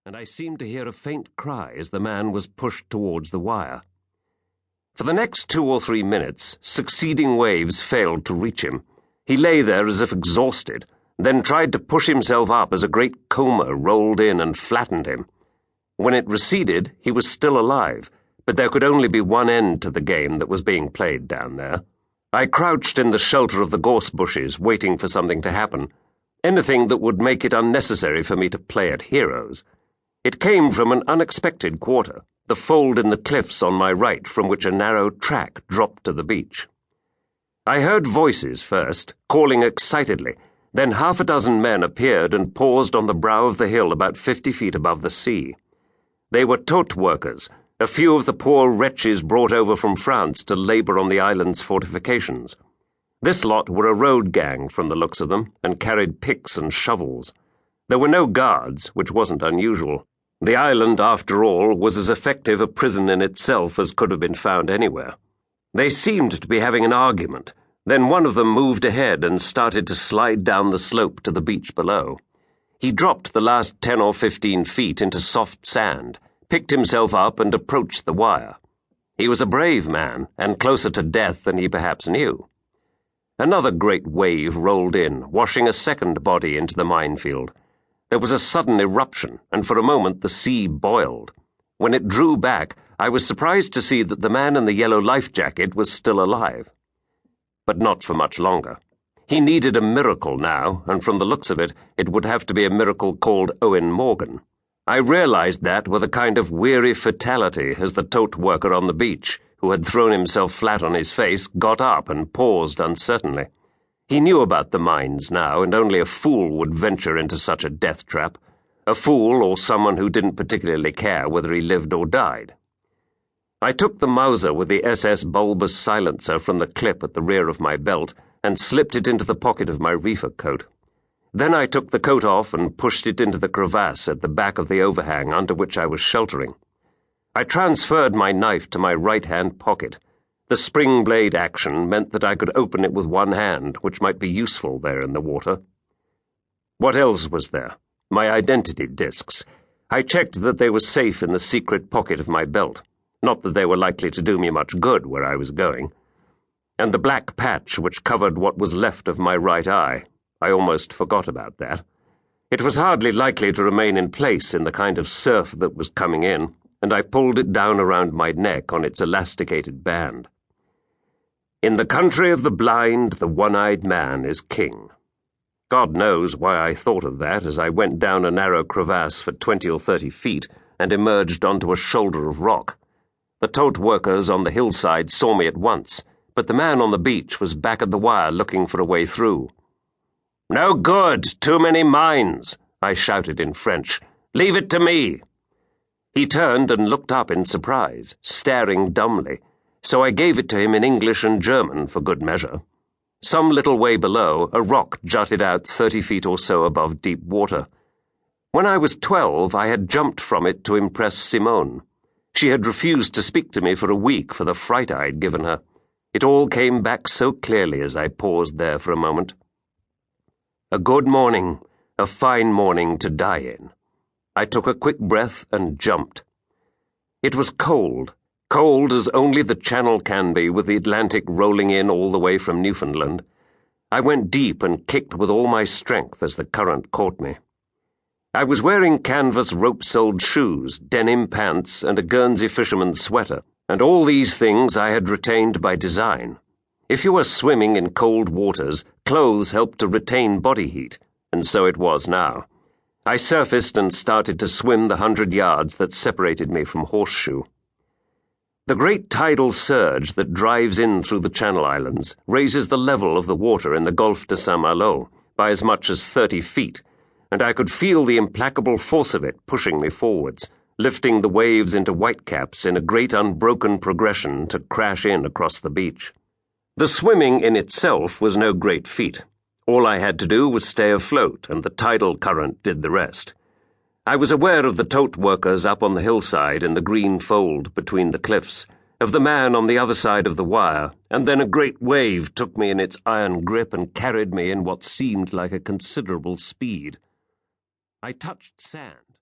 and I seemed to hear a faint cry as the man was pushed towards the wire. For the next 2 or 3 minutes, succeeding waves failed to reach him. He lay there as if exhausted, then tried to push himself up as a great comber rolled in and flattened him. When it receded, he was still alive, but there could only be one end to the game that was being played down there. I crouched in the shelter of the gorse bushes, waiting for something to happen, anything that would make it unnecessary for me to play at heroes. It came from an unexpected quarter, the fold in the cliffs on my right from which a narrow track dropped to the beach. I heard voices first, calling excitedly, then 6 men appeared and paused on the brow of the hill about 50 feet above the sea. They were tote workers, a few of the poor wretches brought over from France to labour on the island's fortifications. This lot were a road gang from the looks of them, and carried picks and shovels. There were no guards, which wasn't unusual. The island, after all, was as effective a prison in itself as could have been found anywhere. They seemed to be having an argument. Then one of them moved ahead and started to slide down the slope to the beach below. He dropped the last 10 or 15 feet into soft sand, picked himself up and approached the wire. He was a brave man, and closer to death than he perhaps knew. Another great wave rolled in, washing a second body into the minefield. There was a sudden eruption, and for a moment the sea boiled. When it drew back, I was surprised to see that the man in the yellow life jacket was still alive. But not for much longer. He needed a miracle now, and from the looks of it, it would have to be a miracle called Owen Morgan. I realized that with a kind of weary fatality as the tote worker on the beach, who had thrown himself flat on his face, got up and paused uncertainly. He knew about the mines now, and only a fool would venture into such a death trap. A fool or someone who didn't particularly care whether he lived or died. I took the Mauser with the SS bulbous silencer from the clip at the rear of my belt and slipped it into the pocket of my reefer coat. Then I took the coat off and pushed it into the crevasse at the back of the overhang under which I was sheltering. I transferred my knife to my right-hand pocket. The spring blade action meant that I could open it with one hand, which might be useful there in the water. What else was there? My identity discs. I checked that they were safe in the secret pocket of my belt. Not that they were likely to do me much good where I was going. And the black patch which covered what was left of my right eye. I almost forgot about that. It was hardly likely to remain in place in the kind of surf that was coming in, and I pulled it down around my neck on its elasticated band. In the country of the blind, the one-eyed man is king. God knows why I thought of that as I went down a narrow crevasse for 20 or 30 feet and emerged onto a shoulder of rock. The tote workers on the hillside saw me at once, but the man on the beach was back at the wire looking for a way through. "No good! Too many mines!" I shouted in French. "Leave it to me!" He turned and looked up in surprise, staring dumbly, so I gave it to him in English and German for good measure. Some little way below, a rock jutted out 30 feet or so above deep water. When I was 12, I had jumped from it to impress Simone. She had refused to speak to me for a week for the fright I had given her. It all came back so clearly as I paused there for a moment. A good morning, a fine morning to die in. I took a quick breath and jumped. It was cold as only the Channel can be with the Atlantic rolling in all the way from Newfoundland. I went deep and kicked with all my strength as the current caught me. I was wearing canvas rope-soled shoes, denim pants, and a Guernsey fisherman's sweater, and all these things I had retained by design. If you were swimming in cold waters, clothes helped to retain body heat, and so it was now. I surfaced and started to swim the 100 yards that separated me from Horseshoe. The great tidal surge that drives in through the Channel Islands raises the level of the water in the Golfe de Saint-Malo by as much as 30 feet, and I could feel the implacable force of it pushing me forwards, lifting the waves into whitecaps in a great unbroken progression to crash in across the beach. The swimming in itself was no great feat. All I had to do was stay afloat, and the tidal current did the rest. I was aware of the tote workers up on the hillside in the green fold between the cliffs, of the man on the other side of the wire, and then a great wave took me in its iron grip and carried me in what seemed like a considerable speed. I touched sand.